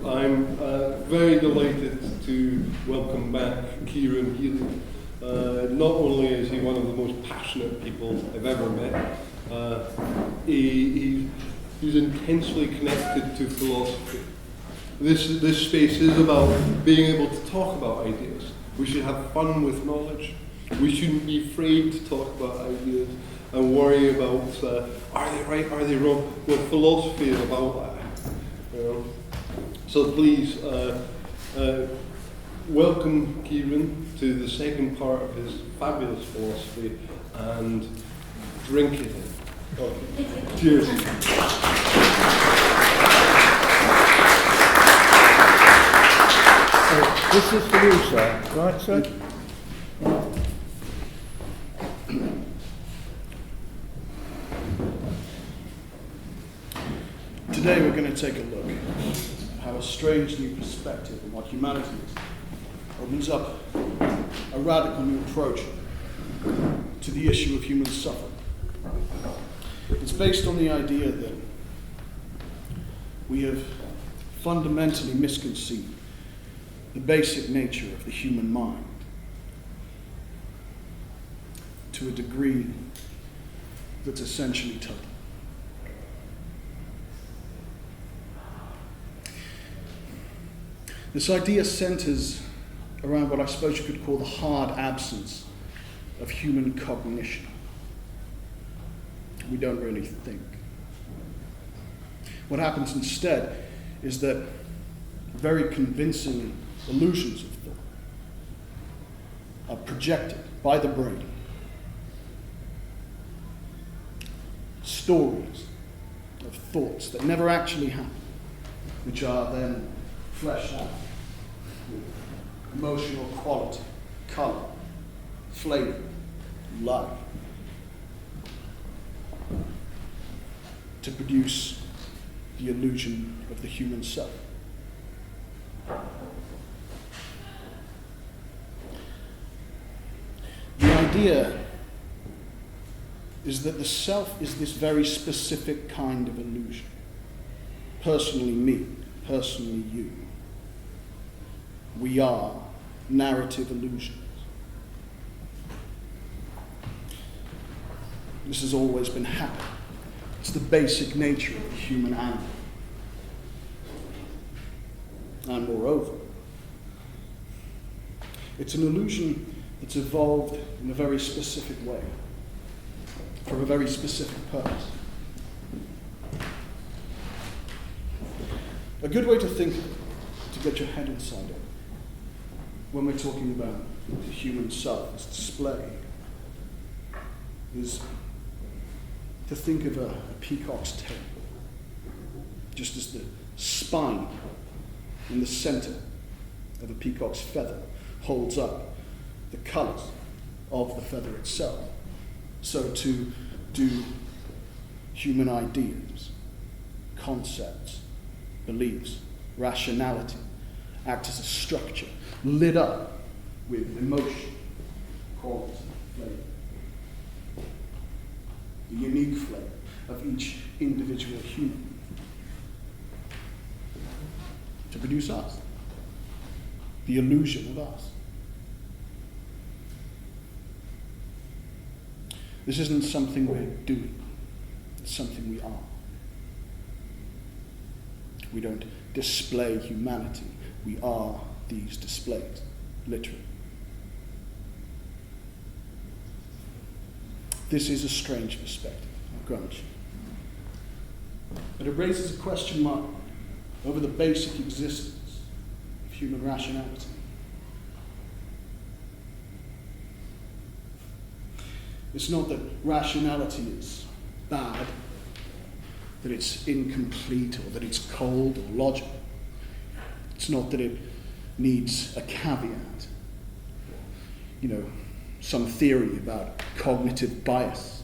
I'm very delighted to welcome back Ciaran Healy. Not only is he one of the most passionate people I've ever met, he's intensely connected to philosophy. This space is about being able to talk about ideas. We should have fun with knowledge. We shouldn't be afraid to talk about ideas and worry about are they right, are they wrong? Well, philosophy is about that. You know? So please welcome Ciaran to the second part of his fabulous philosophy and drink it in. Okay. Cheers. This is for you, sir. Right, sir? Today we're going to take a look at how a strange new perspective on what humanity is opens up a radical new approach to the issue of human suffering. It's based on the idea that we have fundamentally misconceived the basic nature of the human mind to a degree that's essentially total. This idea centers around what I suppose you could call the hard absence of human cognition. We don't really think. What happens instead is that very convincing illusions of thought are projected by the brain. Stories of thoughts that never actually happen, which are then fleshed out with emotional quality, color, flavor, life, to produce the illusion of the human self. The idea is that the self is this very specific kind of illusion. Personally me, personally you. We are narrative illusions. This has always been happening. It's the basic nature of the human animal. And moreover, it's an illusion that's evolved in a very specific way, for a very specific purpose. A good way to think, to get your head inside it, when we're talking about the human self as display, is to think of a peacock's tail, just as the spine in the center of a peacock's feather holds up the colors of the feather itself. So to do human ideas, concepts, beliefs, rationality act as a structure lit up with emotion, quality, flavor. The unique flavor of each individual human to produce us, the illusion of us. This isn't something we're doing, it's something we are. We don't display humanity, we are these displays, literally. This is a strange perspective, I grant you. But it raises a question mark over the basic existence of human rationality. It's not that rationality is bad, that it's incomplete, or that it's cold or logical. It's not that it needs a caveat, some theory about cognitive bias.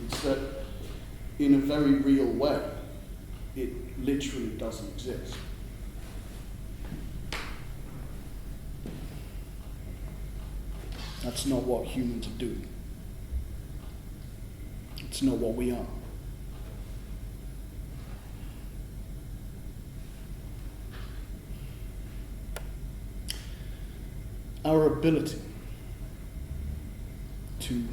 It's that in a very real way, it literally doesn't exist. That's not what humans are doing. It's not what we are. our ability to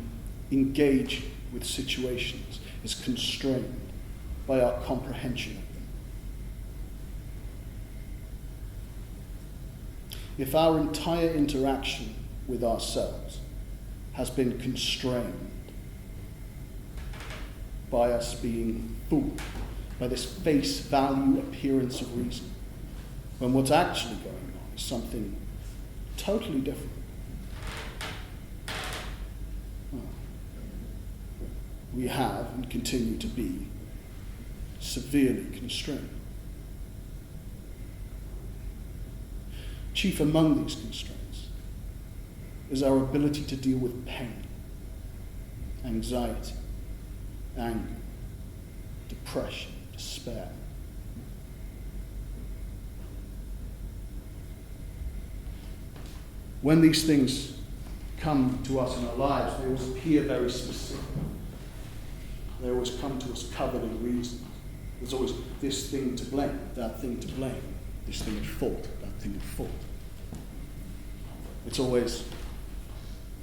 engage with situations is constrained by our comprehension of them. If our entire interaction with ourselves has been constrained by us being fooled by this face value appearance of reason, when what's actually going on is something totally different, we have and continue to be severely constrained. Chief among these constraints is our ability to deal with pain, anxiety, anger, depression, despair. When these things come to us in our lives, they always appear very specific. They always come to us covered in reasons. There's always this thing to blame, that thing to blame, this thing at fault, that thing at fault. It's always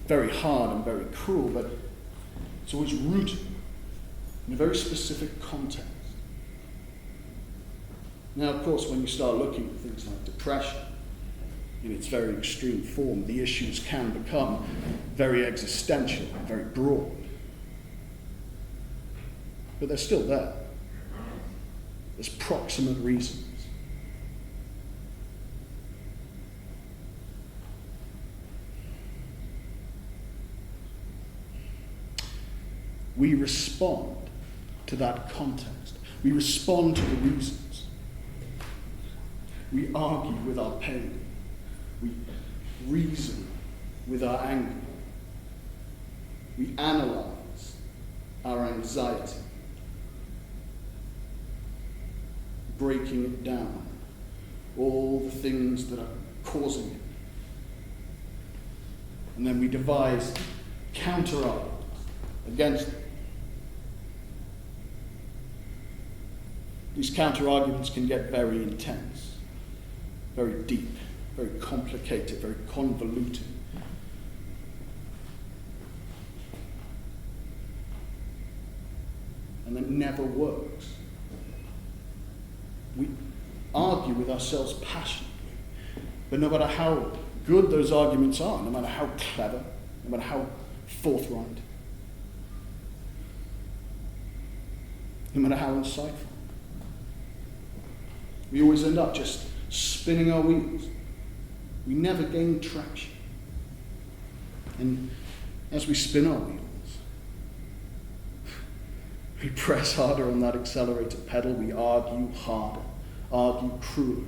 very hard and very cruel, but it's always rooted in a very specific context. Now, of course, when you start looking at things like depression in its very extreme form, the issues can become very existential and very broad. But they're still there. There's proximate reasons. We respond to that context. We respond to the reasons. We argue with our pain. We reason with our anger. We analyze our anxiety, breaking it down, all the things that are causing it. And then we devise counter-arguments against it. These counter-arguments can get very intense, very deep, very complicated, very convoluted. And it never works. We argue with ourselves passionately, but no matter how good those arguments are, no matter how clever, no matter how forthright, no matter how insightful, we always end up just spinning our wheels. We never gain traction. And as we spin our wheels, we press harder on that accelerator pedal, we argue harder, argue crueler.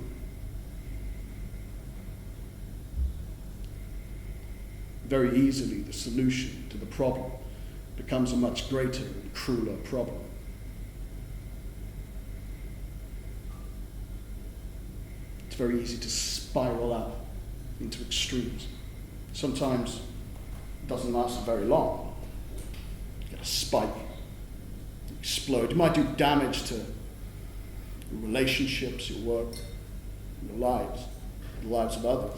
Very easily, the solution to the problem becomes a much greater and crueler problem. It's very easy to spiral out into extremes. Sometimes it doesn't last very long. You get a spike, you explode. You might do damage to your relationships, your work, your lives, the lives of others.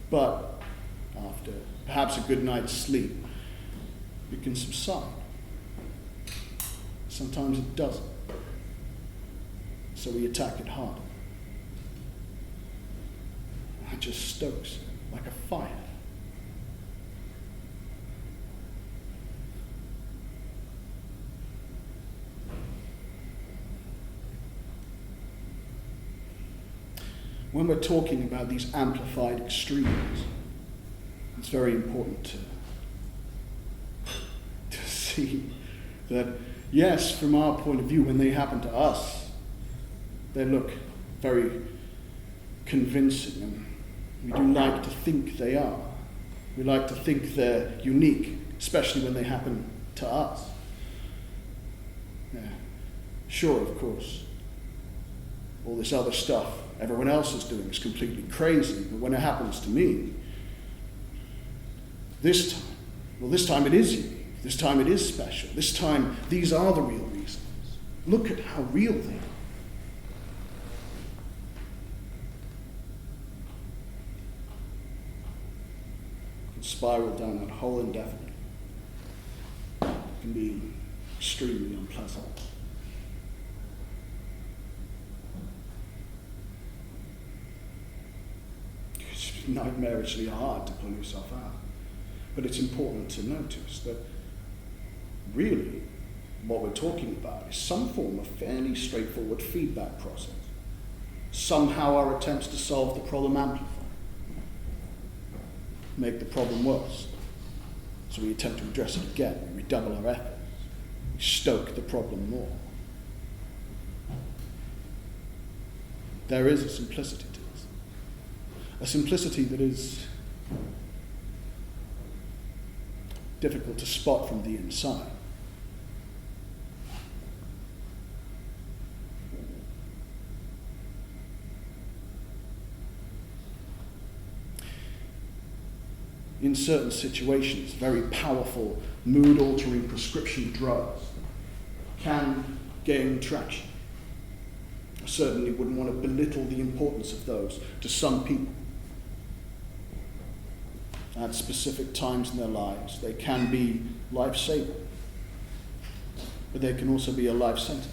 But after perhaps a good night's sleep, it can subside. Sometimes it doesn't. So we attack it hard. It just stokes like a fire. When we're talking about these amplified extremes, it's very important to see that, yes, from our point of view, when they happen to us, they look very convincing, and we do like to think they are. We like to think they're unique, especially when they happen to us. Yeah. Sure, of course, all this other stuff everyone else is doing is completely crazy, but when it happens to me, this time it is unique. This time it is special. This time, these are the real reasons. Look at how real they are. spiral down that hole indefinitely. It can be extremely unpleasant. It's nightmarishly hard to pull yourself out. But it's important to notice that really what we're talking about is some form of fairly straightforward feedback process. Somehow our attempts to solve the problem amplify, make the problem worse. So we attempt to address it again, we redouble our efforts, we stoke the problem more. There is a simplicity to this. A simplicity that is difficult to spot from the inside. In certain situations, very powerful mood-altering prescription drugs can gain traction. I certainly wouldn't want to belittle the importance of those to some people. At specific times in their lives, they can be life-saving, but they can also be a life sentence.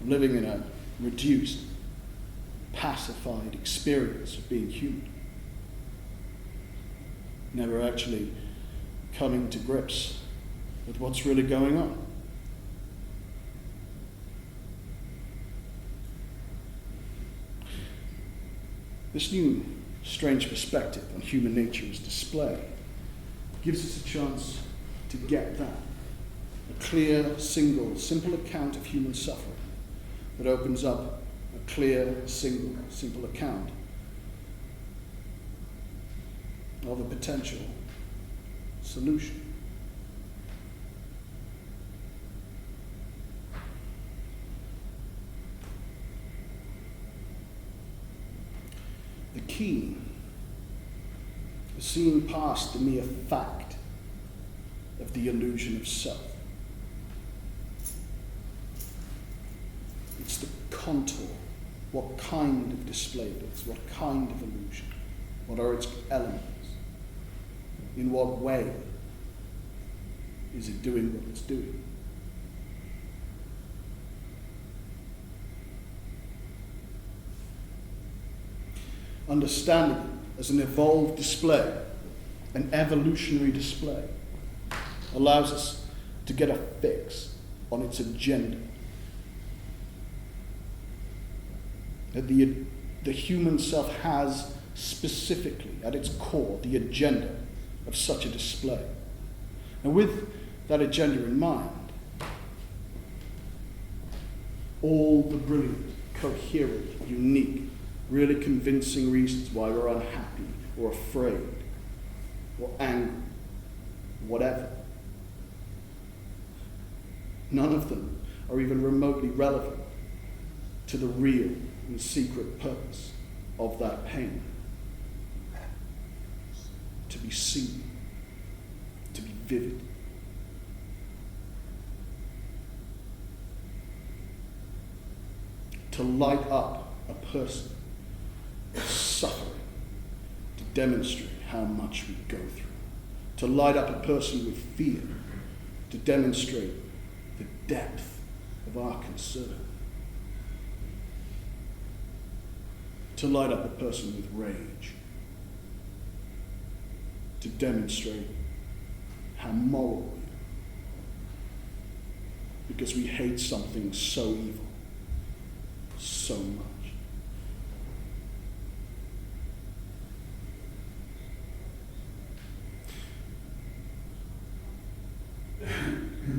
Living in a reduced, pacified experience of being human. Never actually coming to grips with what's really going on. This new strange perspective on human nature as display gives us a chance to get that. A clear, simple account of human suffering that opens up a clear, simple account of a potential solution. The key is seeing past the mere fact of the illusion of self. It's the contour, what kind of display it is, what kind of illusion, what are its elements. In what way is it doing what it's doing? Understanding it as an evolved display, an evolutionary display, allows us to get a fix on its agenda. That the human self has specifically at its core the agenda of such a display. And with that agenda in mind, all the brilliant, coherent, unique, really convincing reasons why we're unhappy or afraid or angry, whatever, none of them are even remotely relevant to the real and secret purpose of that pain. To be seen, to be vivid. To light up a person suffering, to demonstrate how much we go through. To light up a person with fear, to demonstrate the depth of our concern. To light up a person with rage, to demonstrate how moral we are. Because we hate something so evil, so much.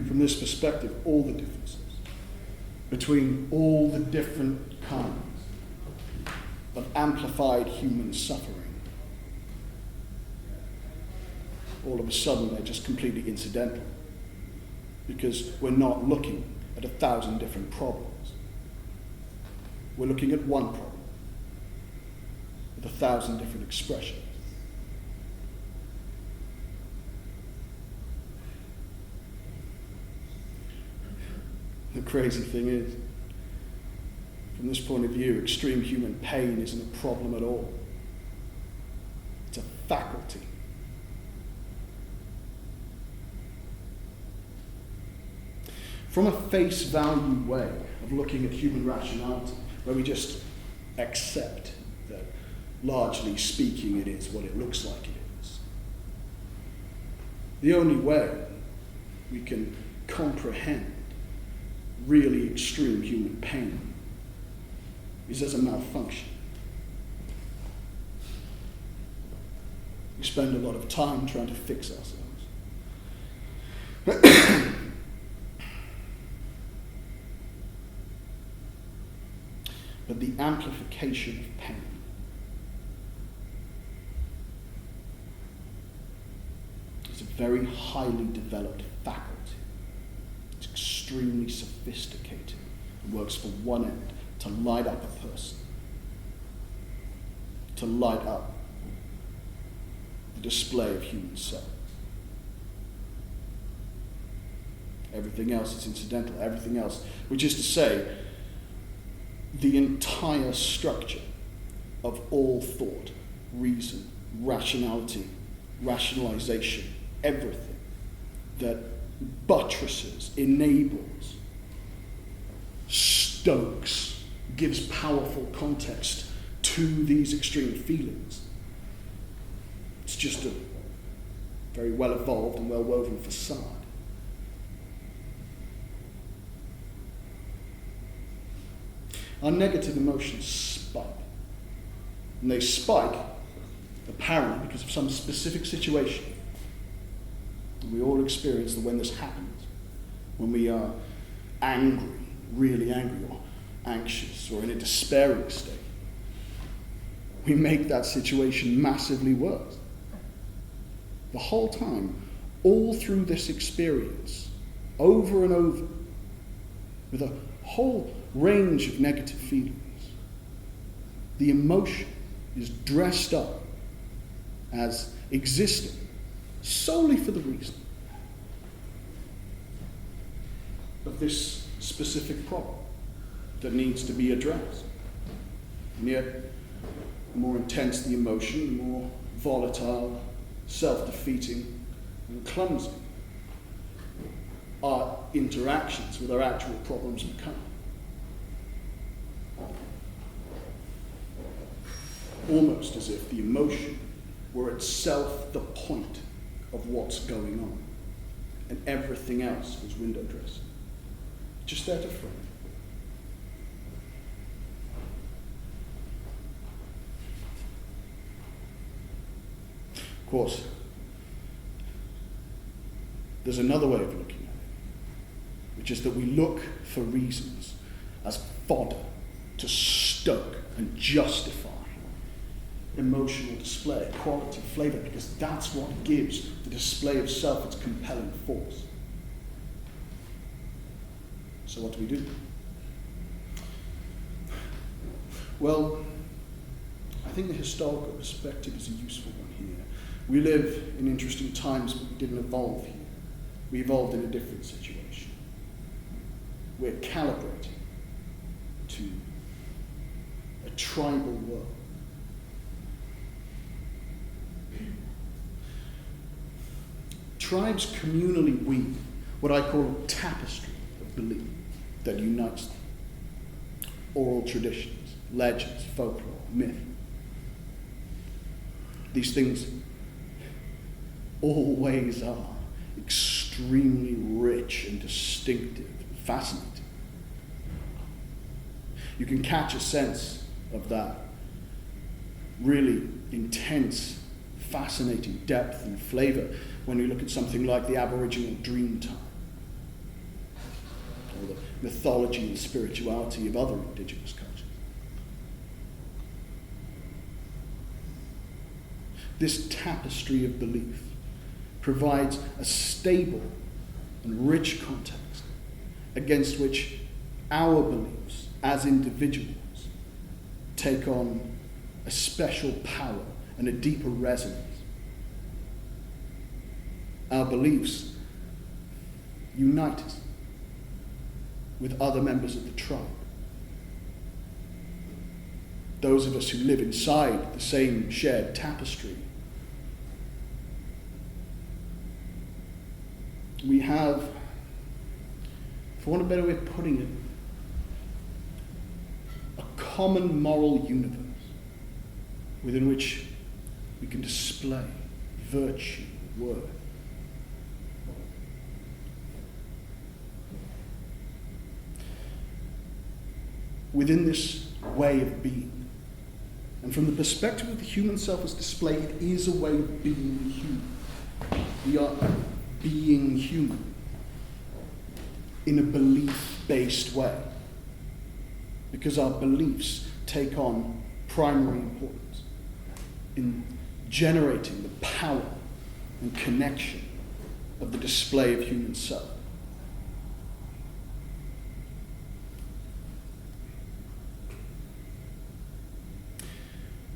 From this perspective, all the differences between all the different kinds of amplified human suffering, all of a sudden they're just completely incidental, because we're not looking at 1,000 different problems. We're looking at one problem with 1,000 different expressions. The crazy thing is, from this point of view, extreme human pain isn't a problem at all. It's a faculty. From a face value way of looking at human rationality, where we just accept that, largely speaking, it is what it looks like it is, the only way we can comprehend really extreme human pain is as a malfunction. We spend a lot of time trying to fix ourselves. But the amplification of pain is a very highly developed faculty. It's extremely sophisticated. It works for one end, to light up a person, to light up the display of human self. Everything else is incidental, everything else, which is to say, the entire structure of all thought, reason, rationality, rationalization, everything that buttresses, enables, stokes, gives powerful context to these extreme feelings. It's just a very well evolved and well woven facade. Our negative emotions spike. And they spike, apparently, because of some specific situation. And we all experience that when this happens, when we are angry, really angry, or anxious, or in a despairing state, we make that situation massively worse. The whole time, all through this experience, over and over, with a whole range of negative feelings, the emotion is dressed up as existing solely for the reason of this specific problem that needs to be addressed. And yet, the more intense the emotion, the more volatile, self-defeating, and clumsy our interactions with our actual problems become. Almost as if the emotion were itself the point of what's going on, and everything else was window dressing, just there to frame. Of course, there's another way of looking at it, which is that we look for reasons as fodder to stoke and justify emotional display, quality, flavor, because that's what gives the display of self its compelling force. So what do? Well, I think the historical perspective is a useful one here. We live in interesting times, but we didn't evolve here. We evolved in a different situation. We're calibrating to a tribal world. Tribes communally weave what I call a tapestry of belief that unites them. Oral traditions, legends, folklore, myth. These things always are extremely rich and distinctive and fascinating. You can catch a sense of that really intense, fascinating depth and flavor when you look at something like the Aboriginal Dreamtime, or the mythology and spirituality of other indigenous cultures. This tapestry of belief provides a stable and rich context against which our beliefs as individuals take on a special power and a deeper resonance. Our beliefs unite us with other members of the tribe. Those of us who live inside the same shared tapestry we have, for want of a better way of putting it, a common moral universe within which we can display virtue, worth. Within this way of being. And from the perspective of the human self as displayed, it is a way of being human. We are being human in a belief-based way, because our beliefs take on primary importance in generating the power and connection of the display of human self.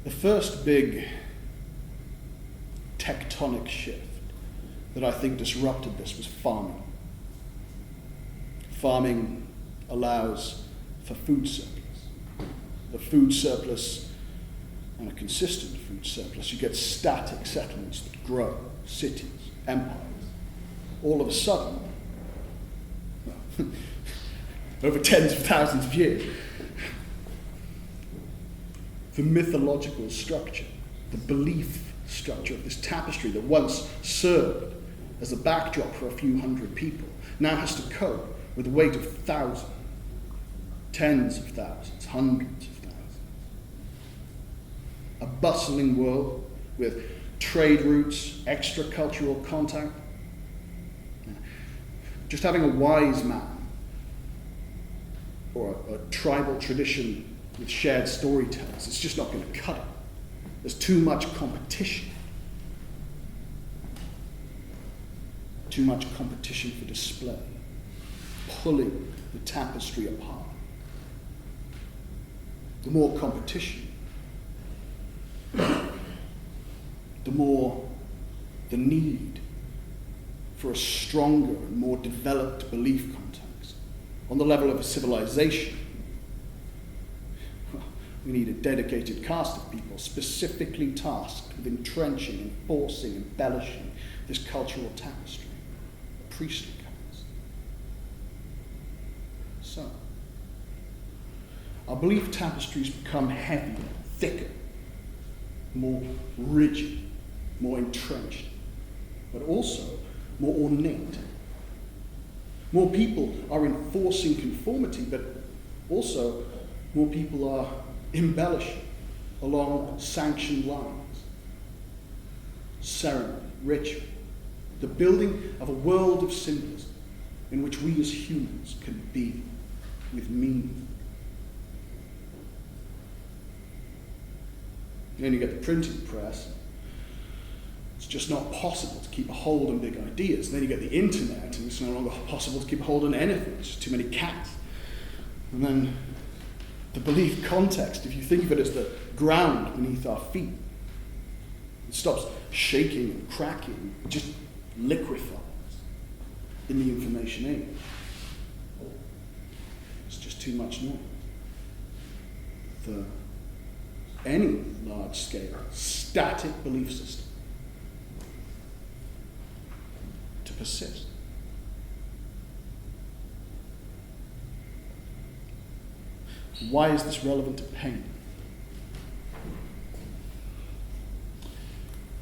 The first big tectonic shift that I think disrupted this was farming. Farming allows for food surplus. The food surplus, and a consistent food surplus, you get static settlements that grow, cities, empires. All of a sudden, well, over tens of thousands of years, the mythological structure, the belief structure of this tapestry that once served as a backdrop for a few hundred people now has to cope with the weight of thousands, tens of thousands, hundreds of thousands. A bustling world with trade routes, extra-cultural contact. Just having a wise man or a tribal tradition with shared storytellers, it's just not going to cut it. There's too much competition. Too much competition for display, pulling the tapestry apart. The more competition, the more the need for a stronger and more developed belief context. On the level of a civilization, we need a dedicated cast of people specifically tasked with entrenching, enforcing, embellishing this cultural tapestry, a priestly cast. So, our belief tapestries become heavier, thicker, more rigid, more entrenched, but also more ornate. More people are enforcing conformity, but also more people are embellishing along sanctioned lines. Ceremony, ritual, the building of a world of symbolism in which we as humans can be with meaning. Then you get the printing press. It's just not possible to keep a hold on big ideas. Then you get the internet, and it's no longer possible to keep a hold on anything. It's just too many cats. And then the belief context, if you think of it as the ground beneath our feet, it stops shaking and cracking, it just liquefies in the information age. It's just too much noise. For any large-scale, static belief system to persist. Why is this relevant to pain?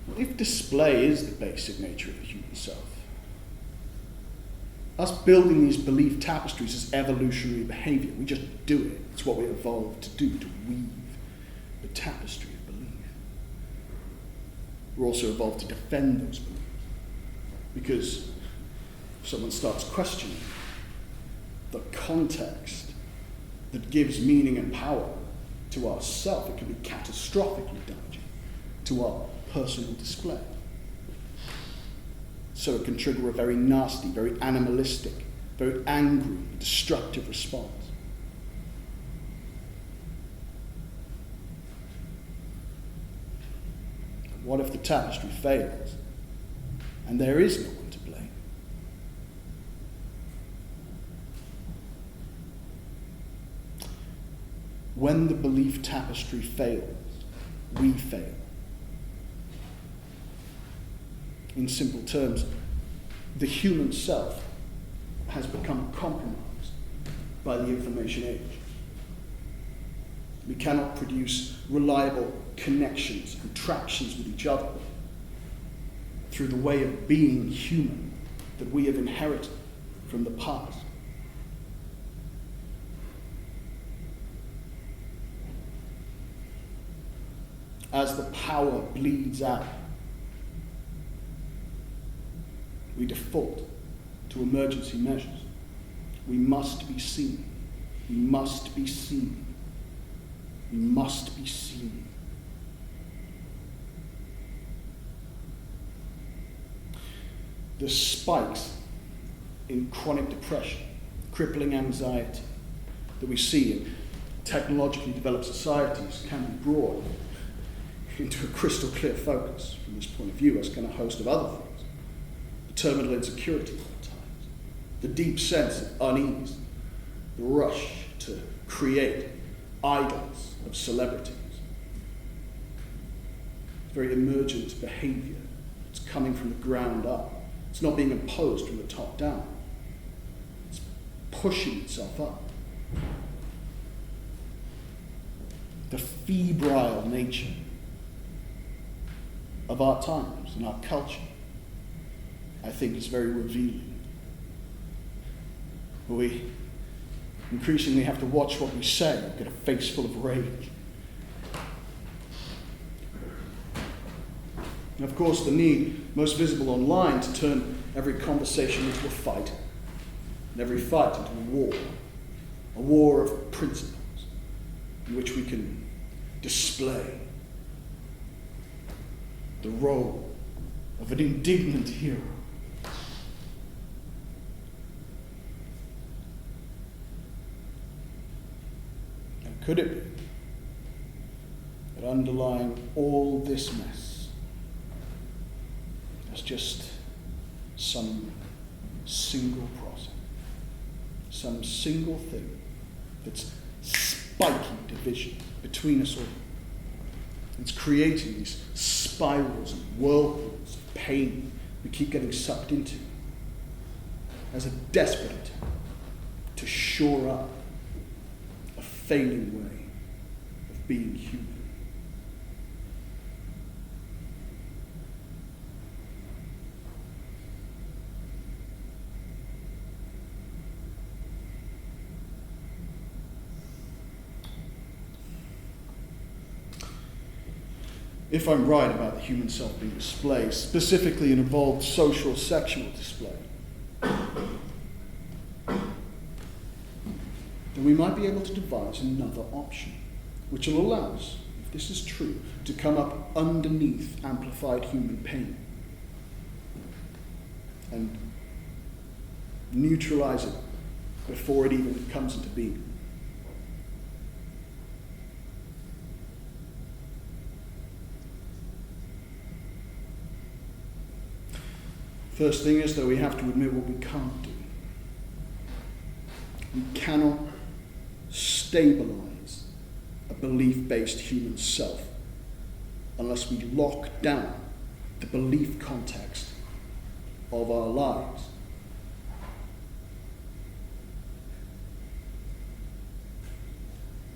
Well, if display is the basic nature of the human self, us building these belief tapestries is evolutionary behavior. We just do it. It's what we evolved to do, to weave the tapestry of belief. We're also evolved to defend those beliefs. Because if someone starts questioning the context that gives meaning and power to ourself, it can be catastrophically damaging to our personal display. So it can trigger a very nasty, very animalistic, very angry, destructive response. What if the tapestry fails and there is no one to blame? When the belief tapestry fails, we fail. In simple terms, the human self has become compromised by the information age. We cannot produce reliable connections and tractions with each other through the way of being human that we have inherited from the past. As the power bleeds out, we default to emergency measures. We must be seen. We must be seen. We must be seen. The spikes in chronic depression, crippling anxiety that we see in technologically developed societies can be brought into a crystal clear focus from this point of view, as can a host of other things. The terminal insecurity at times, the deep sense of unease, the rush to create idols of celebrities. It's very emergent behavior. It's coming from the ground up. It's not being imposed from the top down. It's pushing itself up. The febrile nature of our times and our culture, I think, is very revealing. We increasingly have to watch what we say, get a face full of rage. And of course, the need, most visible online, to turn every conversation into a fight, and every fight into a war of principles, in which we can display the role of an indignant hero. And could it be that underlying all this mess is just some single process, some single thing that's spiking division between us all? It's creating these spirals and whirlpools of pain we keep getting sucked into as a desperate attempt to shore up a failing way of being human. If I'm right about the human self being displayed, specifically an evolved social sexual display, then we might be able to devise another option, which will allow us, if this is true, to come up underneath amplified human pain and neutralize it before it even comes into being. First thing is that we have to admit what we can't do. We cannot stabilize a belief-based human self unless we lock down the belief context of our lives.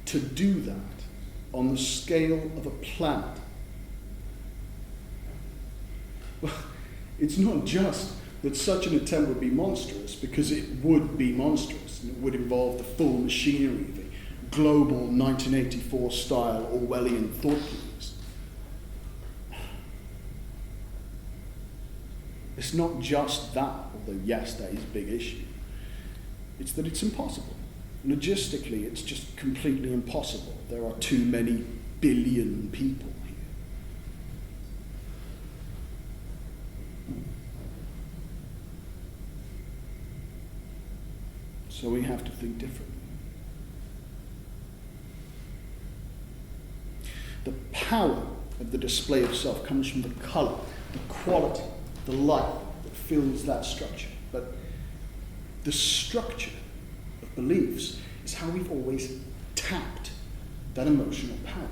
To do that on the scale of a planet, well, it's not just that such an attempt would be monstrous, because it would be monstrous, and it would involve the full machinery, the global 1984 style Orwellian thought police. It's not just that, although yes, that is a big issue. It's that it's impossible. Logistically, it's just completely impossible. There are too many billion people here. So we have to think differently. The power of the display of self comes from the color, the quality, the light that fills that structure. But the structure of beliefs is how we've always tapped that emotional power.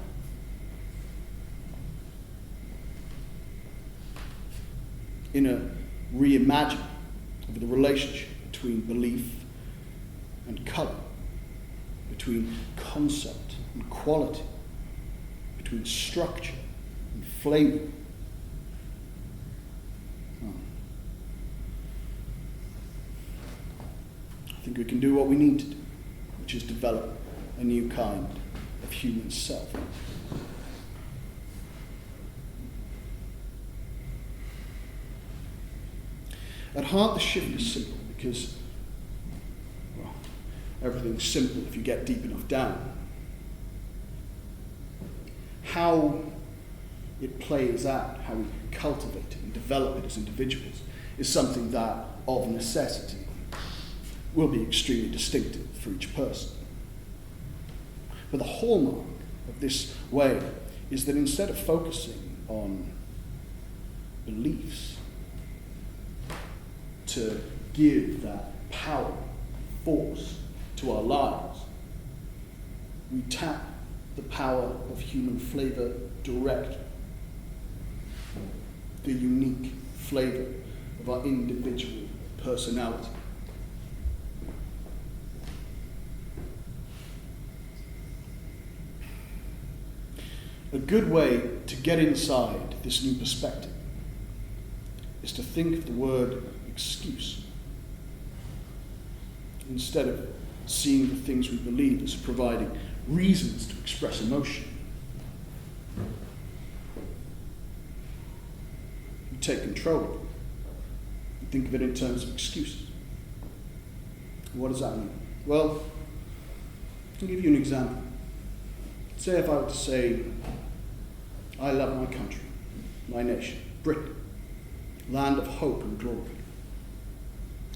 In a reimagining over the relationship between belief and colour, between concept and quality, between structure and flavour. I think we can do what we need to do, which is develop a new kind of human self. At heart, the shift is simple because, well, everything's simple if you get deep enough down. How it plays out, how we cultivate it and develop it as individuals, is something that, of necessity, will be extremely distinctive for each person. But the hallmark of this way is that instead of focusing on beliefs, to give that power, force to our lives, we tap the power of human flavour directly, the unique flavour of our individual personality. A good way to get inside this new perspective is to think of the word excuse, instead of seeing the things we believe as providing reasons to express emotion. You take control of it. You think of it in terms of excuses. What does that mean? Well, I'll give you an example. Say if I were to say, I love my country, my nation, Britain, land of hope and glory.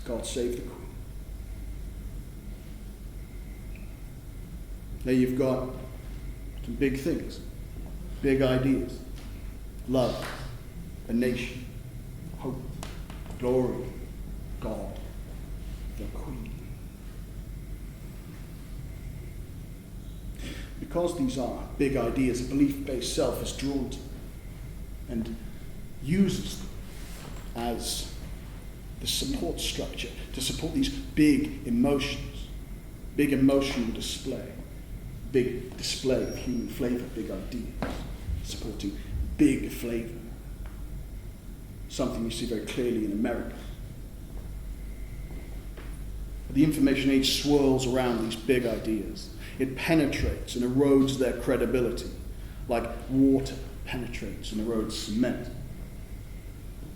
God save the Queen. Now you've got some big things, big ideas. Love, a nation, hope, glory, God, the Queen. Because these are big ideas, a belief-based self is drawn to and uses them as the support structure to support these big emotions, big emotional display, big display of human flavour, big ideas, supporting big flavour. Something you see very clearly in America. The information age swirls around these big ideas. It penetrates and erodes their credibility, like water penetrates and erodes cement.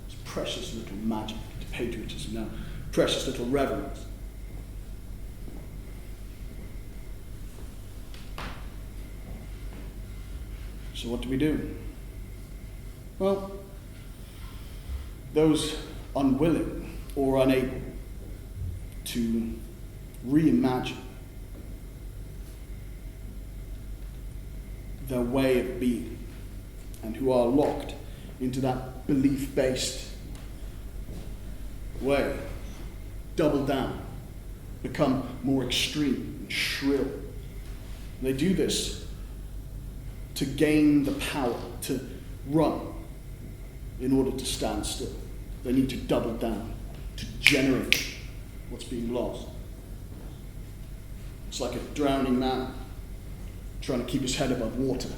It's precious little magic to patriotism now, precious little reverence. So what do we do? Well, those unwilling or unable to reimagine their way of being and who are locked into that belief-based way, double down, become more extreme and shrill. They do this to gain the power to run in order to stand still. They need to double down, to generate what's being lost. It's like a drowning man trying to keep his head above water,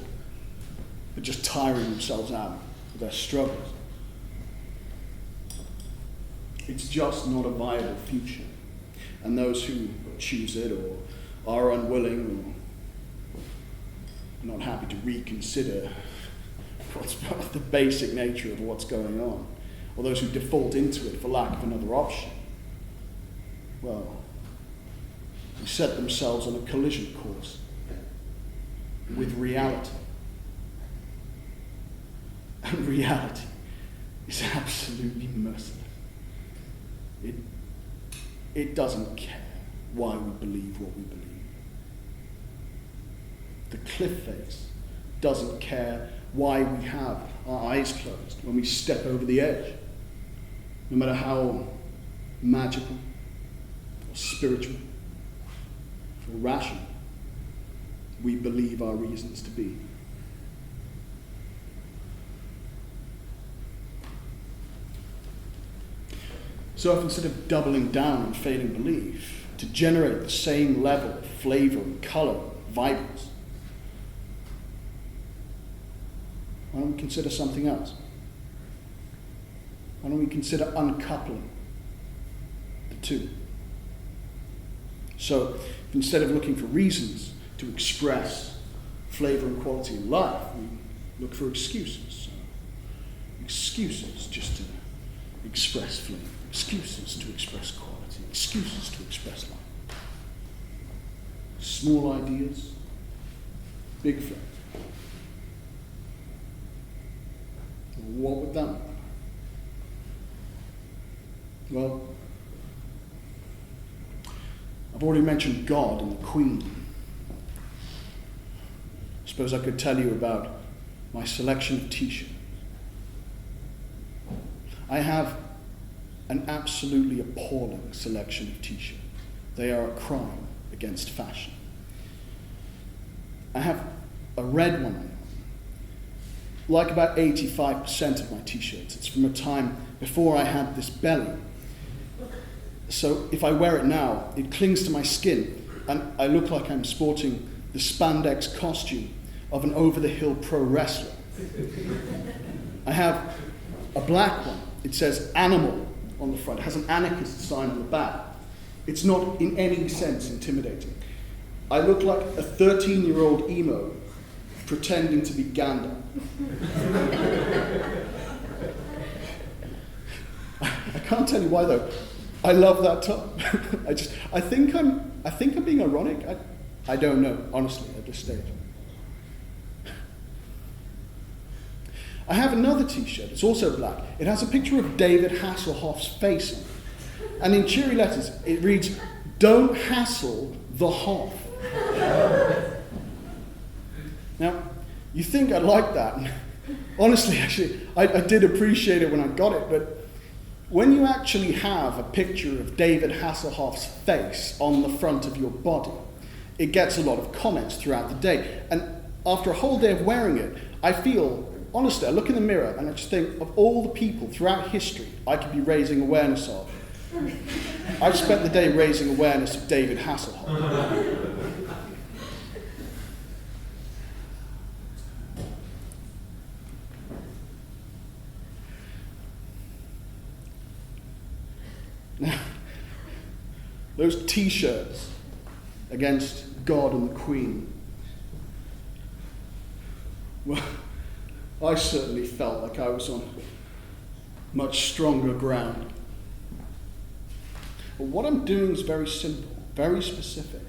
but just tiring themselves out with their struggles. It's just not a viable future. And those who choose it or are unwilling or not happy to reconsider what's the basic nature of what's going on, or those who default into it for lack of another option, well, they set themselves on a collision course with reality. And reality is absolutely merciless. It doesn't care why we believe what we believe. The cliff face doesn't care why we have our eyes closed when we step over the edge. No matter how magical or spiritual or rational we believe our reasons to be. So if instead of doubling down on failing belief, to generate the same level of flavor and color, vibrance, why don't we consider something else? Why don't we consider uncoupling the two? So instead of looking for reasons to express flavor and quality in life, we look for excuses. Excuses just to express flavor, excuses to express quality, excuses to express life. Small ideas, big flavor. What would that mean? Well, I've already mentioned God and the Queen. I suppose I could tell you about my selection of t-shirts. I have an absolutely appalling selection of t-shirts. They are a crime against fashion. I have a red one I own. Like about 85% of my t-shirts. It's from a time before I had this belly. So if I wear it now, it clings to my skin, and I look like I'm sporting the spandex costume of an over-the-hill pro wrestler. I have a black one. It says animal on the front. It has an anarchist sign on the back. It's not in any sense intimidating. I look like a 13-year-old emo pretending to be Gandalf. I can't tell you why though. I love that top. I think I'm being ironic. I don't know, honestly, at this stage. I have another t-shirt, it's also black. It has a picture of David Hasselhoff's face on it. And in cheery letters, it reads, "Don't hassle the Hoff." Now, you think I'd like that. Honestly, actually, I did appreciate it when I got it, but when you actually have a picture of David Hasselhoff's face on the front of your body, it gets a lot of comments throughout the day. And after a whole day of wearing it, I feel, honestly, I look in the mirror and I just think of all the people throughout history I could be raising awareness of. I've spent the day raising awareness of David Hasselhoff. Now, those t-shirts against God and the Queen, well, I certainly felt like I was on much stronger ground. But what I'm doing is very simple, very specific.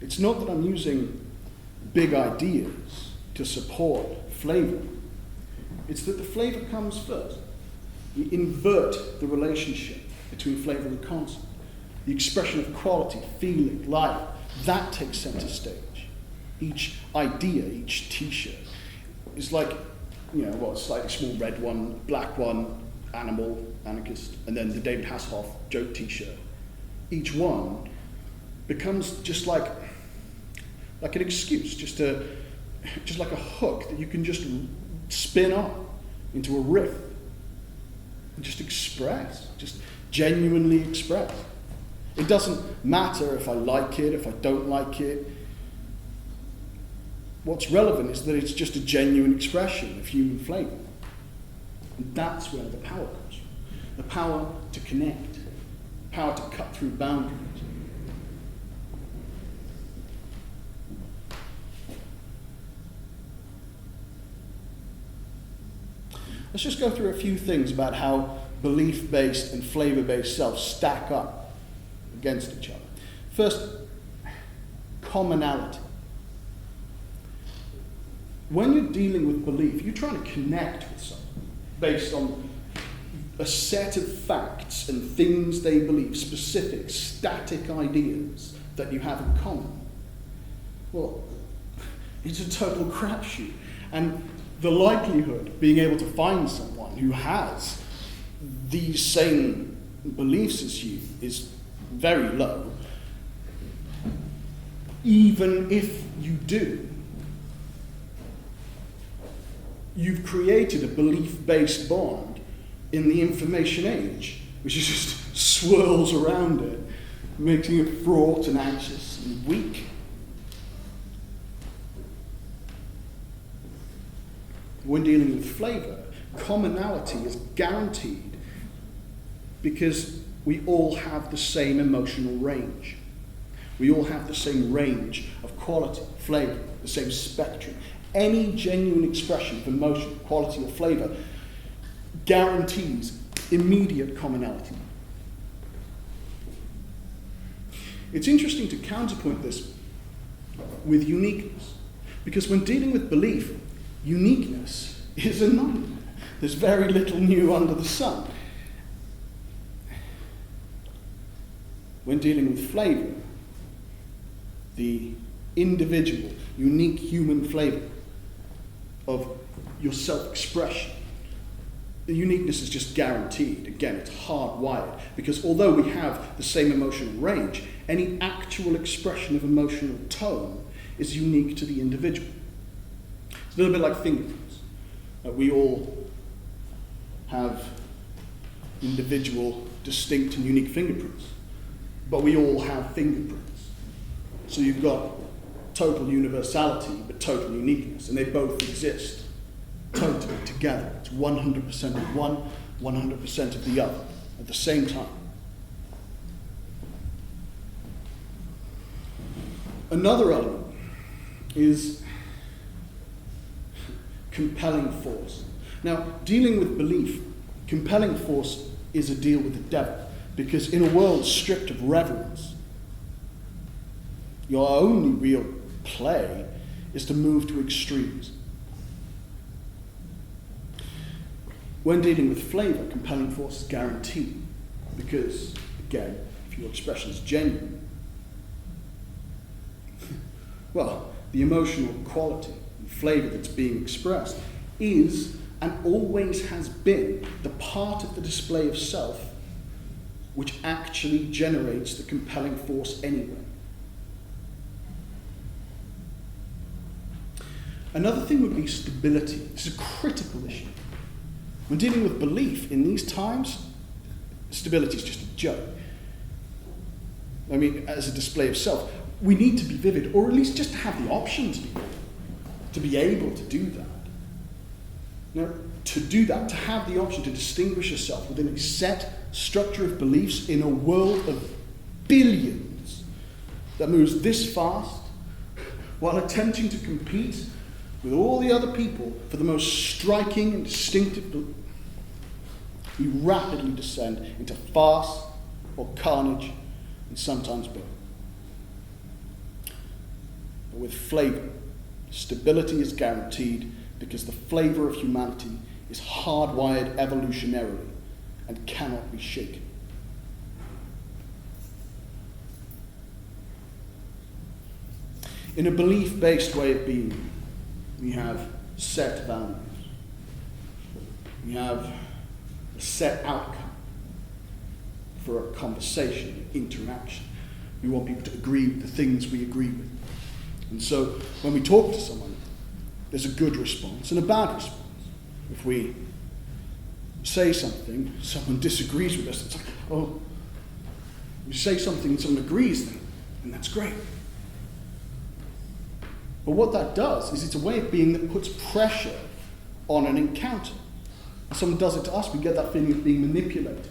It's not that I'm using big ideas to support flavor. It's that the flavor comes first. You invert the relationship between flavor and concept. The expression of quality, feeling, life, that takes center stage. Each idea, each t-shirt is like, a slightly small red one, black one, animal, anarchist, and then the David Hasselhoff joke t-shirt. Each one becomes just like an excuse, just like a hook that you can just spin on into a riff and just express, just genuinely express. It doesn't matter if I like it, if I don't like it. What's relevant is that it's just a genuine expression of human flavor. And that's where the power comes from. The power to connect, the power to cut through boundaries. Let's just go through a few things about how belief-based and flavor-based self stack up against each other. First, commonality. When you're dealing with belief, you're trying to connect with someone based on a set of facts and things they believe, specific, static ideas that you have in common. Well, it's a total crapshoot. And the likelihood of being able to find someone who has these same beliefs as you is very low. Even if you do, you've created a belief-based bond in the information age which just swirls around it, making it fraught and anxious and weak. When dealing with flavour, commonality is guaranteed because we all have the same emotional range. We all have the same range of quality, flavour, the same spectrum. Any genuine expression of emotion, quality or flavour guarantees immediate commonality. It's interesting to counterpoint this with uniqueness, because when dealing with belief, uniqueness is a nightmare. There's very little new under the sun. When dealing with flavour, the individual, unique human flavour of your self-expression, the uniqueness is just guaranteed. Again, it's hardwired, because although we have the same emotional range, any actual expression of emotional tone is unique to the individual. It's a little bit like fingerprints. We all have individual, distinct and unique fingerprints, but we all have fingerprints. So you've got total universality, but total uniqueness, and they both exist totally together. It's 100% of one, 100% of the other at the same time. Another element is compelling force. Now, dealing with belief, compelling force is a deal with the devil, because in a world stripped of reverence, your only real play is to move to extremes. When dealing with flavour, compelling force is guaranteed, because, again, if your expression is genuine, well, the emotional quality and flavour that's being expressed is and always has been the part of the display of self which actually generates the compelling force anyway. Another thing would be stability. This is a critical issue. When dealing with belief in these times, stability is just a joke. I mean, as a display of self, we need to be vivid, or at least just to have the option to be vivid, to be able to do that. Now, to do that, to have the option to distinguish yourself within a set structure of beliefs in a world of billions that moves this fast, while attempting to compete with all the other people for the most striking and distinctive belief, we rapidly descend into farce or carnage, and sometimes both. But with flavour, stability is guaranteed because the flavour of humanity is hardwired evolutionarily and cannot be shaken. In a belief-based way of being, we have set values. We have a set outcome for a conversation, interaction. We want people to agree with the things we agree with. And so when we talk to someone, there's a good response and a bad response. If we say something, someone disagrees with us, it's like, oh, you say something and someone agrees, then that's great. But what that does is it's a way of being that puts pressure on an encounter. When someone does it to us, we get that feeling of being manipulated,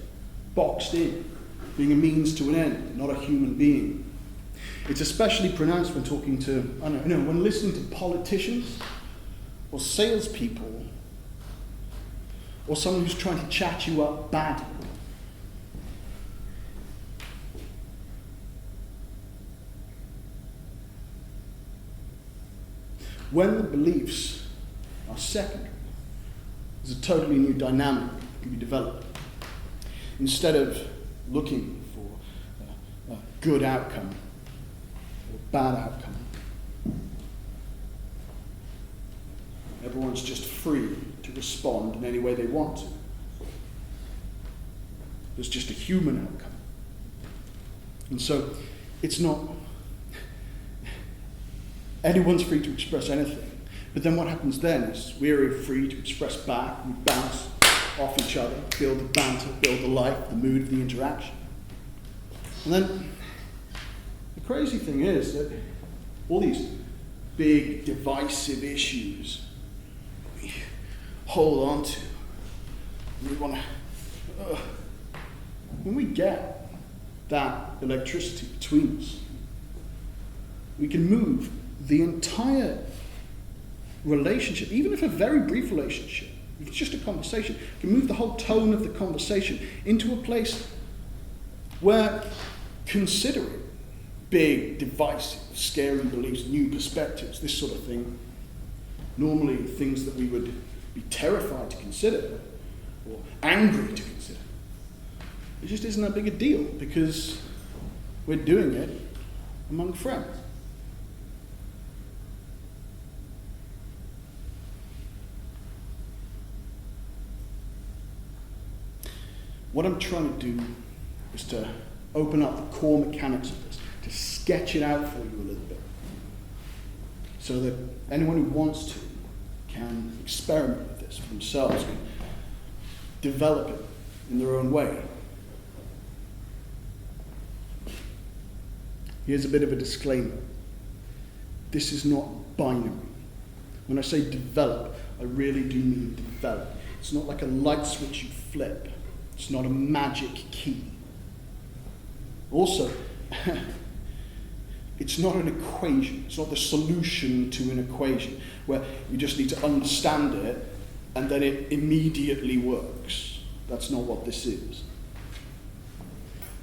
boxed in, being a means to an end, not a human being. It's especially pronounced when talking to, when listening to politicians or salespeople or someone who's trying to chat you up badly. When the beliefs are secondary, there's a totally new dynamic that can be developed. Instead of looking for a good outcome or bad outcome, everyone's just free to respond in any way they want to. There's just a human outcome. And so it's not anyone's free to express anything. But then what happens then is we're free to express back, we bounce off each other, build the banter, build the life, the mood of the interaction. And then the crazy thing is that all these big divisive issues we hold on to, we want to, when we get that electricity between us, we can move the entire relationship, even if a very brief relationship, if it's just a conversation, we can move the whole tone of the conversation into a place where considering big, divisive, scary beliefs, new perspectives, this sort of thing, normally things that we would be terrified to consider or angry to consider, it just isn't that big a deal because we're doing it among friends. What I'm trying to do is to open up the core mechanics of this, to sketch it out for you a little bit, so that anyone who wants to can experiment with this for themselves, can develop it in their own way. Here's a bit of a disclaimer. This is not binary. When I say develop, I really do mean develop. It's not like a light switch you flip. It's not a magic key. Also, it's not an equation. It's not the solution to an equation where you just need to understand it and then it immediately works. That's not what this is.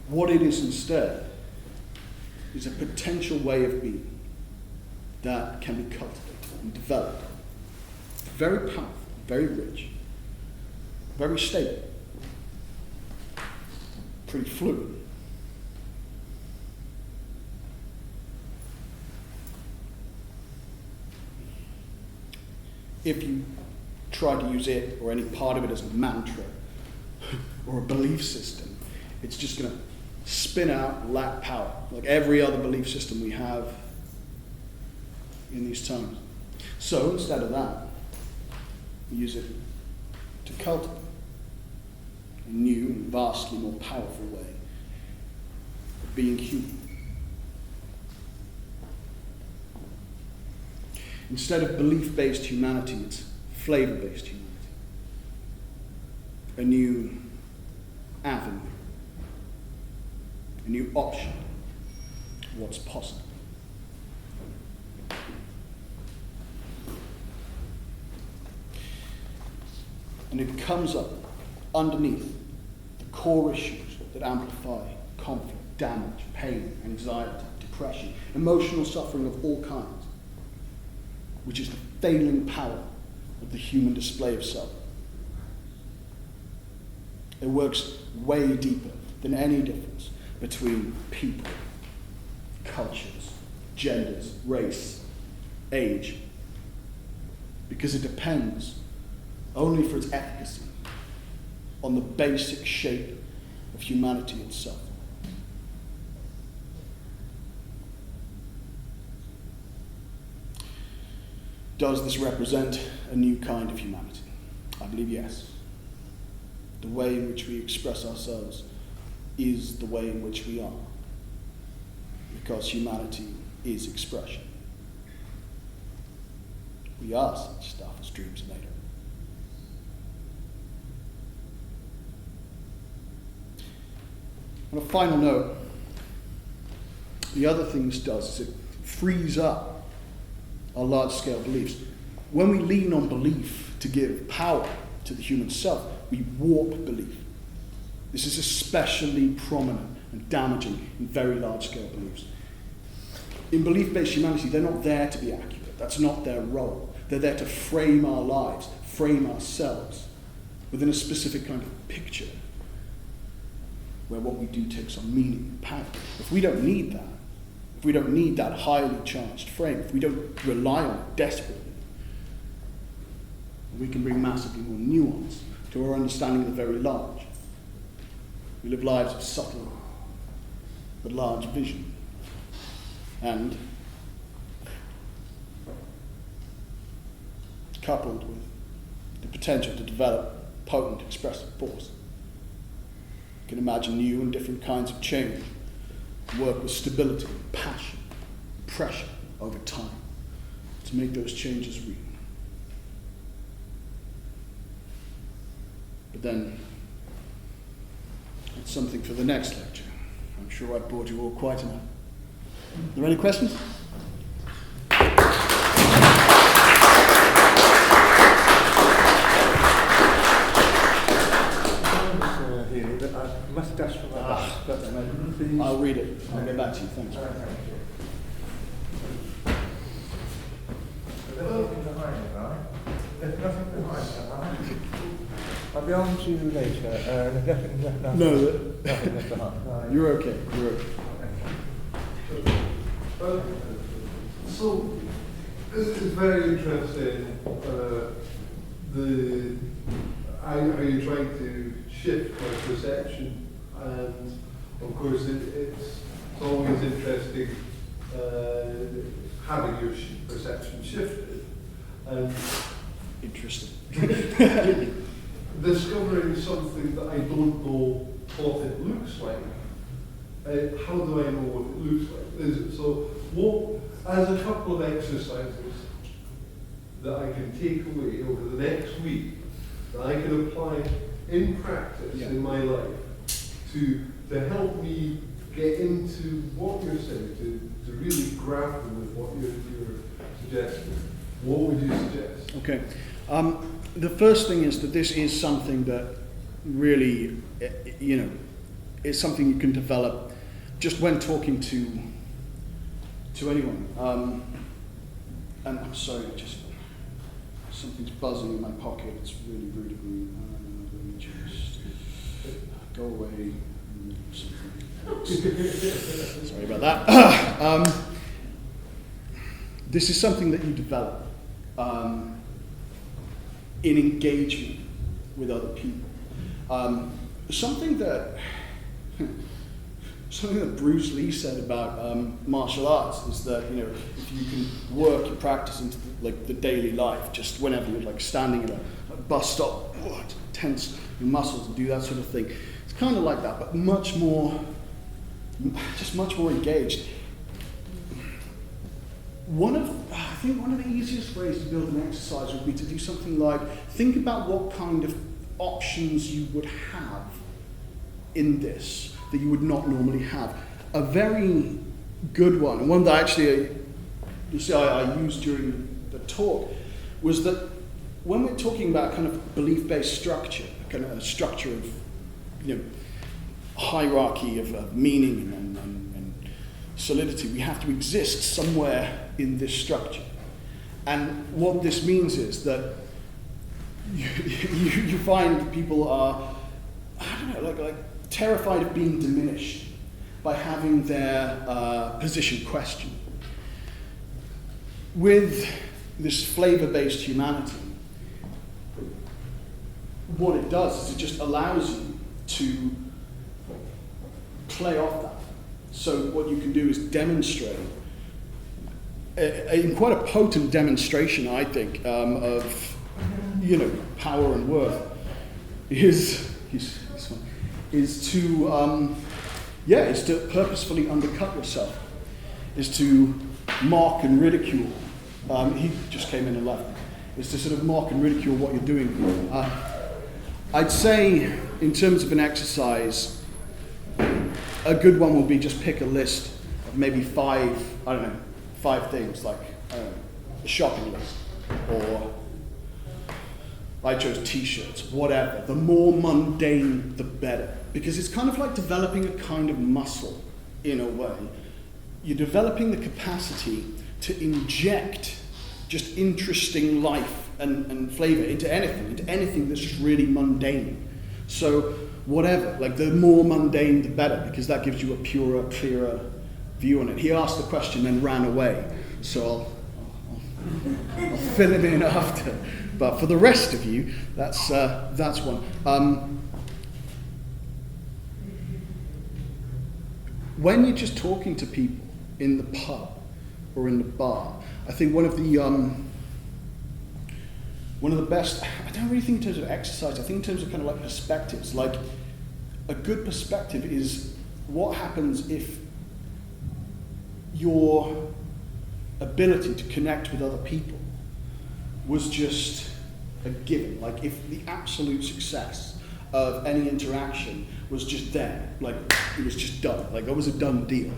What it is instead is a potential way of being that can be cultivated and developed. Very powerful, very rich, very stable, pretty fluid. If you try to use it or any part of it as a mantra or a belief system, it's just going to spin out, lack power, like every other belief system we have in these times. So instead of that, we use it to cultivate a new and vastly more powerful way of being human. Instead of belief-based humanity, it's flavor-based humanity. A new avenue, a new option, what's possible. And it comes up underneath the core issues that amplify conflict, damage, pain, anxiety, depression, emotional suffering of all kinds, which is the failing power of the human display of self. It works way deeper than any difference between people, cultures, genders, race, age, because it depends only for its efficacy on the basic shape of humanity itself. Does this represent a new kind of humanity? I believe yes. The way in which we express ourselves is the way in which we are, because humanity is expression. We are such stuff as dreams are made of. On a final note, the other thing this does is it frees up our large-scale beliefs. When we lean on belief to give power to the human self, we warp belief. This is especially prominent and damaging in very large-scale beliefs. In belief-based humanity, they're not there to be accurate. That's not their role. They're there to frame our lives, frame ourselves within a specific kind of picture where what we do takes on meaning and power. If we don't need that, if we don't need that highly charged frame, if we don't rely on it desperately, we can bring massively more nuance to our understanding of the very large. We live lives of subtle but large vision. And coupled with the potential to develop potent expressive force. You can imagine new and different kinds of change, work with stability, passion, pressure over time to make those changes real. But then, it's something for the next lecture. I'm sure I've bored you all quite enough. Are there any questions? Healy, but I must dash from my bus. But please. I'll read it. I'll get back to you. Thanks. Thank you. There's nothing behind it, right? There's nothing behind it, right? I'll be on to you later. There's nothing left behind. No, Nothing left behind. Right. you're okay. You're okay. So, this is very interesting. How you're trying to shift my perception, and of course it's always interesting having your perception shifted, and Interesting. discovering something that I don't know what it looks like. How do I know what it looks like? So, as a couple of exercises that I can take away over the next week, that I can apply in practice in my life to help me get into what you're saying, to really grapple with what you're suggesting. What would you suggest? Okay. The first thing is that this is something that really, is something you can develop just when talking to anyone. And I'm sorry, just something's buzzing in my pocket. It's really rude of me. Let me just go away and do something else. Sorry about that. This is something that you develop in engagement with other people. Something that Bruce Lee said about martial arts is that, if you can work your practice into the daily life, just whenever you're standing at a bus stop, to tense your muscles and do that sort of thing. It's kind of like that, but much more engaged. I think one of the easiest ways to build an exercise would be to do something like, think about what kind of options you would have in this that you would not normally have. A very good one, and one that actually I used during the talk, was that when we're talking about kind of belief-based structure, kind of a structure of, hierarchy of meaning and solidity, we have to exist somewhere in this structure. And what this means is that you find people are, like terrified of being diminished by having their position questioned. With this flavor-based humanity, what it does is it just allows you to play off that. So what you can do is demonstrate, in quite a potent demonstration, I think, of power and worth, is to purposefully undercut yourself, is to mock and ridicule. He just came in and left. Is to sort of mock and ridicule what you're doing. I'd say, in terms of an exercise, a good one will be just pick a list of maybe five things, like a shopping list, or I chose t-shirts, whatever. The more mundane, the better. Because it's kind of like developing a kind of muscle, in a way. You're developing the capacity to inject just interesting life and flavor into anything that's just really mundane. So whatever, the more mundane, the better, because that gives you a purer, clearer view on it. He asked the question and ran away, so I'll fill it in after. But for the rest of you, that's one. When you're just talking to people in the pub or in the bar, I think one of the one of the best, I don't really think in terms of exercise, I think in terms of kind of like perspectives. Like, a good perspective is what happens if your ability to connect with other people was just a given. Like, if the absolute success of any interaction was just there, like it was just done, like that was a done deal.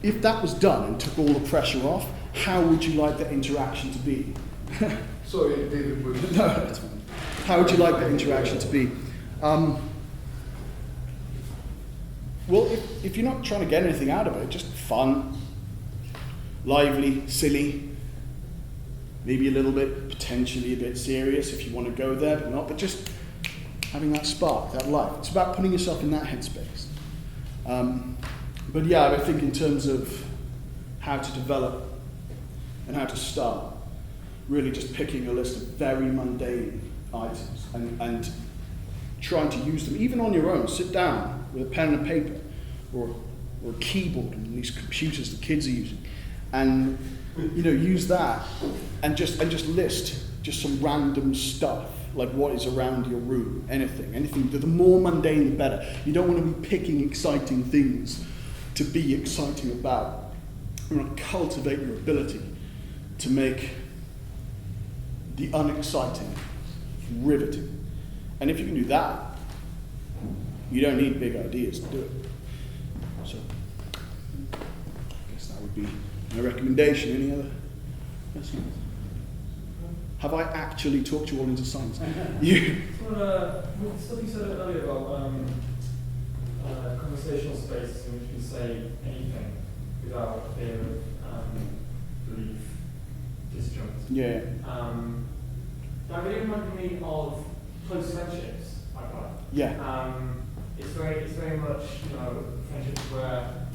If that was done and took all the pressure off, how would you like that interaction to be? Sorry, David Bush. No, that's fine. How would you like that interaction to be? Well, if you're not trying to get anything out of it, just fun, lively, silly, maybe a little bit, potentially a bit serious if you want to go there, but not, but just having that spark, that life. It's about putting yourself in that headspace. But yeah, I think in terms of how to develop and how to start, really just picking a list of very mundane items and trying to use them, even on your own. Sit down with a pen and a paper or a keyboard and these computers the kids are using, and use that and just list just some random stuff, like what is around your room, anything. The more mundane, the better. You don't want to be picking exciting things to be exciting about. You want to cultivate your ability to make the unexciting riveting. And if you can do that, you don't need big ideas to do it. So, I guess that would be my recommendation. Any other questions? Have I actually talked you all into science? You? With stuff you said earlier about conversational spaces in which you can say anything without fear of belief disjunct. Yeah. That really reminded me of close friendships like that. Yeah. It's very much friendships where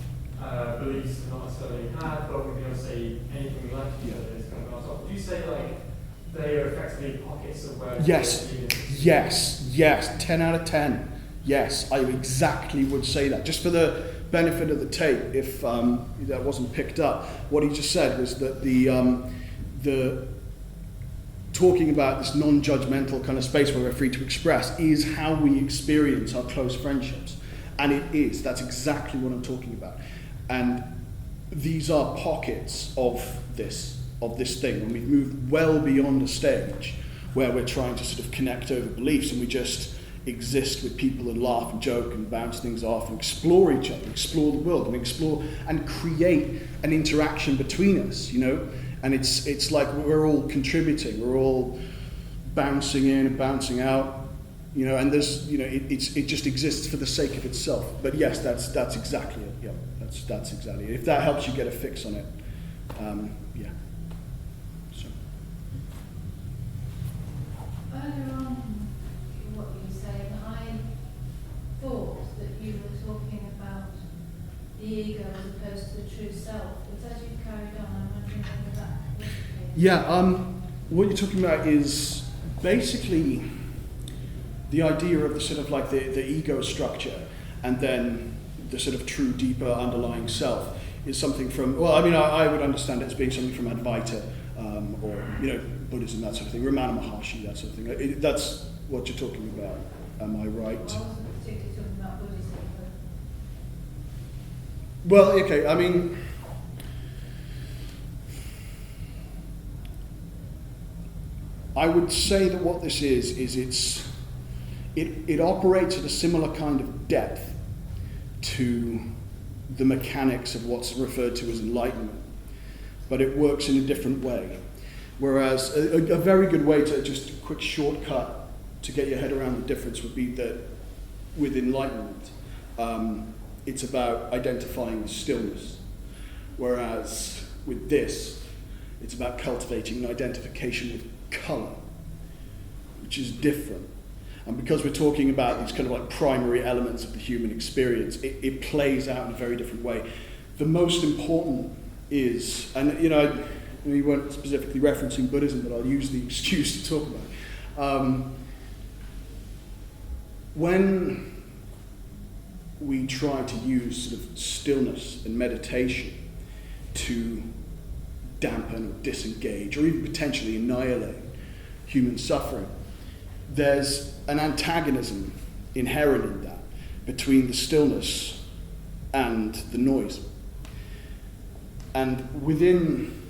beliefs are not necessarily had, but we can able to say anything we like to each other is kind of on top. Would you say like they are effectively pockets of where? Yes. 10 out of 10. Yes, I exactly would say that. Just for the benefit of the tape, if that wasn't picked up, what he just said was that the talking about this non-judgmental kind of space where we're free to express is how we experience our close friendships. And it is. That's exactly what I'm talking about. And these are pockets of this thing. When we've moved well beyond a stage where we're trying to sort of connect over beliefs and we just exist with people and laugh and joke and bounce things off and explore each other, explore the world and explore and create an interaction between us, And it's like we're all contributing, we're all bouncing in and bouncing out, and there's, it just exists for the sake of itself. But yes, that's exactly it. Yeah, that's exactly it. If that helps you get a fix on it, yeah. So. Earlier on, what you were saying, I thought that you were talking about the ego as opposed to the true self. But as you carried on, I'm wondering whether that was the case. Yeah, what you're talking about is basically the idea of the sort of like the ego structure, and then the sort of true, deeper, underlying self is something from, well, I mean, I would understand it as being something from Advaita, or, Buddhism, that sort of thing, Ramana Maharshi, that sort of thing. That's what you're talking about. Am I right? I wasn't particularly talking about Buddhism, but... Well, okay, I mean, I would say that what this is it operates at a similar kind of depth to the mechanics of what's referred to as enlightenment, but it works in a different way. Whereas a very good way to just a quick shortcut to get your head around the difference would be that with enlightenment, it's about identifying stillness, whereas with this, it's about cultivating an identification with colour, which is different. And because we're talking about these kind of like primary elements of the human experience, it plays out in a very different way. The most important is, and you weren't specifically referencing Buddhism, but I'll use the excuse to talk about it. When we try to use sort of stillness and meditation to dampen or disengage or even potentially annihilate human suffering, there's an antagonism inherent in that between the stillness and the noise. And within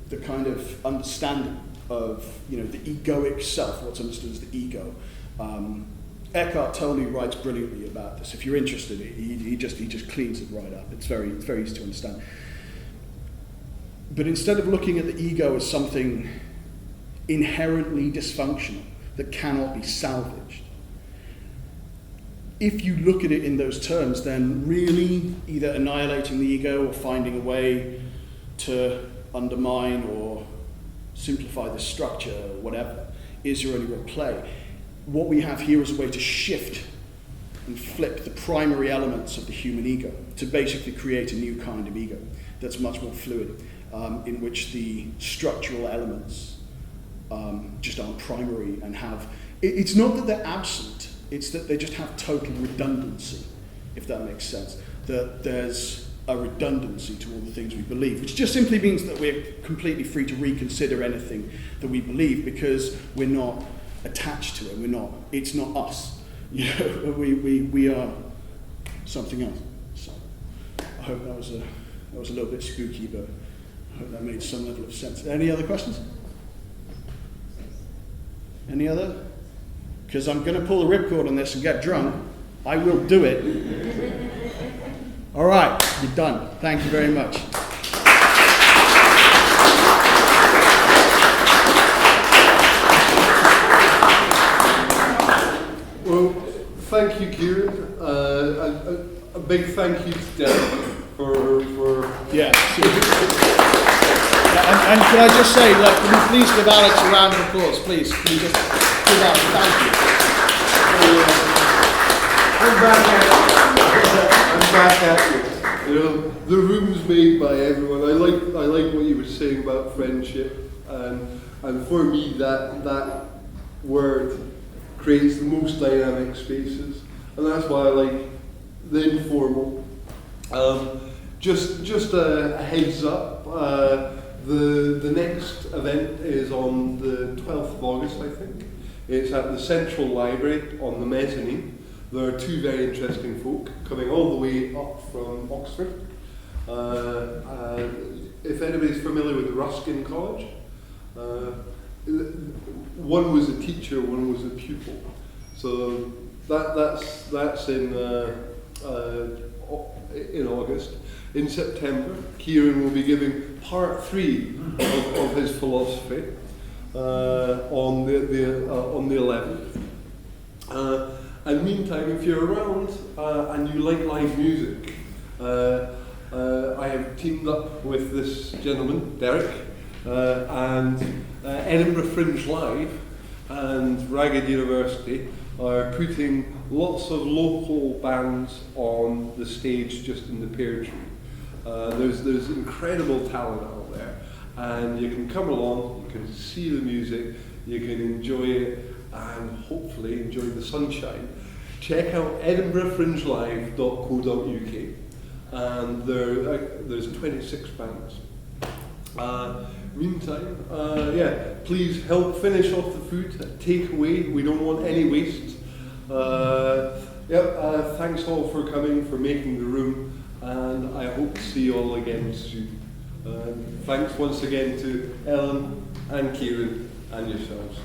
the kind of understanding of, the egoic self, what's understood as the ego, Eckhart Tolle writes brilliantly about this. If you're interested, he just cleans it right up. It's very easy to understand. But instead of looking at the ego as something inherently dysfunctional that cannot be salvaged, if you look at it in those terms, then really either annihilating the ego or finding a way to undermine or simplify the structure or whatever is your only real play. What we have here is a way to shift and flip the primary elements of the human ego to basically create a new kind of ego that's much more fluid, in which the structural elements just aren't primary and have... It's not that they're absent, it's that they just have total redundancy, if that makes sense. That there's a redundancy to all the things we believe, which just simply means that we're completely free to reconsider anything that we believe because we're not attached to it. It's not us. We are something else. So I hope that was a little bit spooky, but I hope that made some level of sense. Any other questions? Any other? Because I'm going to pull the ripcord on this and get drunk. I will do it. All right, you're done. Thank you very much. Well, thank you, Ciaran. A big thank you to Derek for Yeah. And can I just say, can you please give Alex a round of applause, please? Can you just give Alex a thank you? I'm back at you. The room's made by everyone. I like what you were saying about friendship, and for me that word creates the most dynamic spaces, and that's why I like the informal. Just a heads up. The next event is on the 12th of August, I think. It's at the Central Library on the mezzanine. There are two very interesting folk coming all the way up from Oxford. If anybody's familiar with Ruskin College, one was a teacher, one was a pupil. So that's in August. In September, Ciaran will be giving part 3 of his philosophy on the 11th. And meantime, if you're around and you like live music, I have teamed up with this gentleman, Derek, and Edinburgh Fringe Live and Ragged University are putting lots of local bands on the stage just in the pear tree. There's incredible talent out there, and you can come along, you can see the music, you can enjoy it, and hopefully enjoy the sunshine. Check out edinburghfringelive.co.uk, and there's 26 bands. Meantime, please help finish off the food, take away, we don't want any waste. Thanks all for coming, for making the room, and I hope to see you all again soon. Thanks once again to Ellen and Ciaran and yourselves.